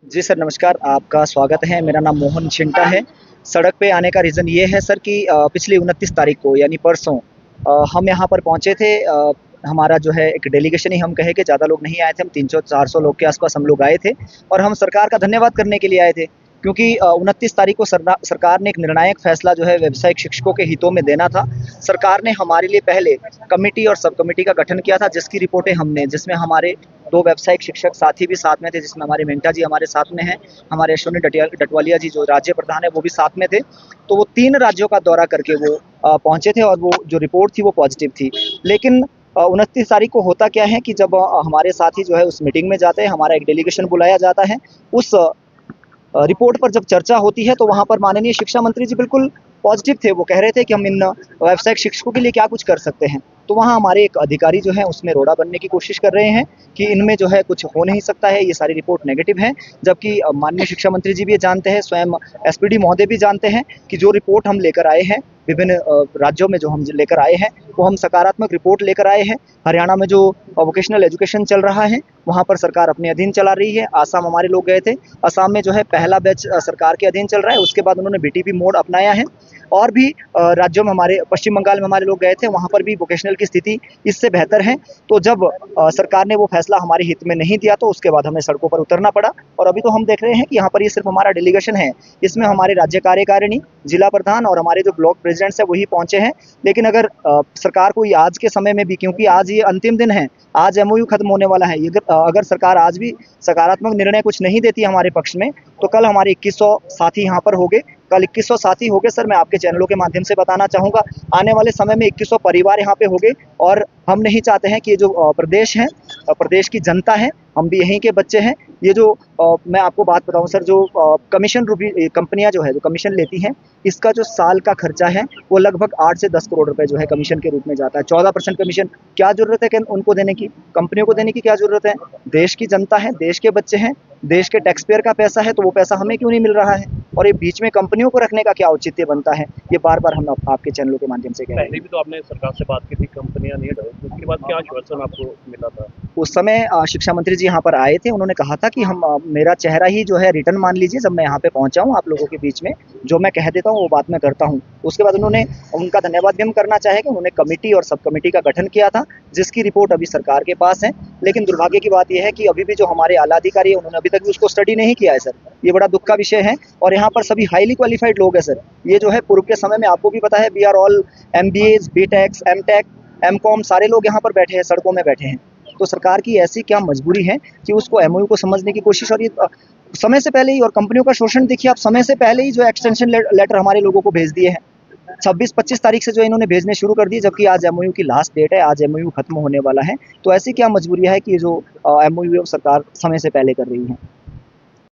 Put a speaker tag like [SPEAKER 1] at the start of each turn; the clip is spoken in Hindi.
[SPEAKER 1] जी सर, नमस्कार। आपका स्वागत है। मेरा नाम मोहन छिंटा है। सड़क पे आने का रीज़न ये है सर कि पिछली 29 तारीख को यानी परसों हम यहाँ पर पहुँचे थे। हमारा जो है एक डेलीगेशन ही हम कहें कि ज़्यादा लोग नहीं आए थे, हम 300-400 लोग के आसपास हम लोग आए थे और हम सरकार का धन्यवाद करने के लिए आए थे। क्योंकि 29 तारीख को सरकार ने एक निर्णायक फैसला जो है व्यावसायिक शिक्षकों के हितों में देना था। सरकार ने हमारे लिए पहले कमिटी और सब कमिटी का गठन किया था, जिसकी रिपोर्टें हमने जिसमें हमारे 2 व्यावसायिक शिक्षक साथी भी साथ में थे, जिसमें हमारे मेंटा जी हमारे साथ में हैं, हमारे अश्विनी डटवालिया जी जो राज्य प्रधान हैं वो भी साथ में थे। तो वो 3 राज्यों का दौरा करके वो पहुँचे थे और वो जो रिपोर्ट थी वो पॉजिटिव थी। लेकिन 29 तारीख को होता क्या है कि जब हमारे साथी जो है उस मीटिंग में जाते हैं, हमारा एक डेलीगेशन बुलाया जाता है। उस रिपोर्ट पर जब चर्चा होती है तो वहाँ पर माननीय शिक्षा मंत्री जी बिल्कुल पॉजिटिव थे। वो कह रहे थे कि हम इन व्यावसायिक शिक्षकों के लिए क्या कुछ कर सकते हैं। तो वहाँ हमारे एक अधिकारी जो हैं उसमें रोड़ा बनने की कोशिश कर रहे हैं कि इनमें जो है कुछ हो नहीं सकता है, ये सारी रिपोर्ट नेगेटिव है। जबकि माननीय शिक्षा मंत्री जी भी ये जानते हैं, स्वयं एसपीडी महोदय भी जानते हैं कि जो रिपोर्ट हम लेकर आए हैं, विभिन्न राज्यों में जो हम लेकर आए हैं, वो हम सकारात्मक रिपोर्ट लेकर आए हैं। हरियाणा में जो वोकेशनल एजुकेशन चल रहा है, वहाँ पर सरकार अपने अधीन चला रही है। आसाम हमारे लोग गए थे, असम में जो है पहला बैच सरकार के अधीन चल रहा है, उसके बाद उन्होंने बीटीपी मोड अपनाया है। और भी राज्यों में हमारे पश्चिम बंगाल में हमारे लोग गए थे, वहाँ पर भी वोकेशनल की स्थिति इससे बेहतर है। तो जब सरकार ने वो फैसला हमारे हित में नहीं दिया तो उसके बाद हमें सड़कों पर उतरना पड़ा। और अभी तो हम देख रहे हैं कि यहाँ पर ये सिर्फ हमारा डेलीगेशन है, इसमें हमारे राज्य कार्यकारिणी, जिला प्रधान और हमारे जो ब्लॉक प्रेसिडेंट्स हैं वही पहुँचे हैं। लेकिन अगर सरकार को आज के समय में भी, क्योंकि आज ये अंतिम दिन है, आज एमओयू खत्म होने वाला है, अगर सरकार आज भी सकारात्मक निर्णय कुछ नहीं देती हमारे पक्ष में, तो कल हमारे 2100 साथी यहाँ पर होंगे। कल 2100 साथी होंगे सर, मैं आपके चैनलों के माध्यम से बताना चाहूँगा, आने वाले समय में 2100 परिवार यहाँ पे होंगे। और हम नहीं चाहते हैं कि ये जो प्रदेश है, प्रदेश की जनता है, हम भी यहीं के बच्चे हैं। ये जो मैं आपको बात बताऊँ सर, जो कमीशन रूपी कंपनियाँ जो है, जो कमीशन लेती हैं, इसका जो साल का खर्चा है वो लगभग 8 से 10 करोड़ रुपए जो है कमीशन के रूप में जाता है। 14% कमीशन क्या ज़रूरत है कि उनको देने की, कंपनियों को देने की क्या ज़रूरत है? देश की जनता है, देश के बच्चे हैं, देश के टैक्स पेयर का पैसा है, तो वो पैसा हमें क्यों नहीं मिल रहा है? और ये बीच में कंपनियों को रखने का क्या औचित्य बनता है? ये बार-बार हम आपके चैनलों के माध्यम से कह रहे हैं।
[SPEAKER 2] पहले भी तो आपने सरकार से बात की थी, कंपनियां नहीं हटाओ, तो उसके बाद क्या आश्वासन आपको मिला था?
[SPEAKER 1] उस समय शिक्षा मंत्री जी यहाँ पर आए थे, उन्होंने कहा था कि हम मेरा चेहरा ही जो है रिटर्न मान लीजिए, जब मैं यहाँ पे पहुँचा हूँ आप लोगों के बीच में, जो मैं कह देता हूँ वो बात मैं करता हूँ। उसके बाद उनका धन्यवाद भी हम करना चाहेंगे, उन्होंने कमिटी और सब कमिटी का गठन किया था, जिसकी रिपोर्ट अभी सरकार के पास है। लेकिन दुर्भाग्य की बात ये है कि अभी भी जो हमारे आला अधिकारी है, उन्होंने अभी तक भी उसको स्टडी नहीं किया है सर। ये बड़ा दुःख का विषय है और यहाँ पर सभी हाईली क्वालिफाइड लोग हैं सर। ये जो है पूर्व के समय में आपको भी पता है, we are all MBAs, BTechs, MTech, MCom, सारे लोग यहाँ पर बैठे हैं, सड़कों में बैठे हैं। तो सरकार की ऐसी क्या मजबूरी है कि उसको एमओयू को समझने की कोशिश, और ये समय से पहले ही, और कंपनियों का शोषण देखिए आप, समय से पहले ही जो एक्सटेंशन लेटर हमारे लोगों को भेज दिए हैं। 26-25 तारीख से जो इन्होंने भेजने शुरू कर दिए, जबकि आज एमओयू की लास्ट डेट है, आज एमओयू खत्म होने वाला है। तो ऐसी क्या मजबूरी है कि ये जो एमओयू सरकार समय से पहले कर रही है।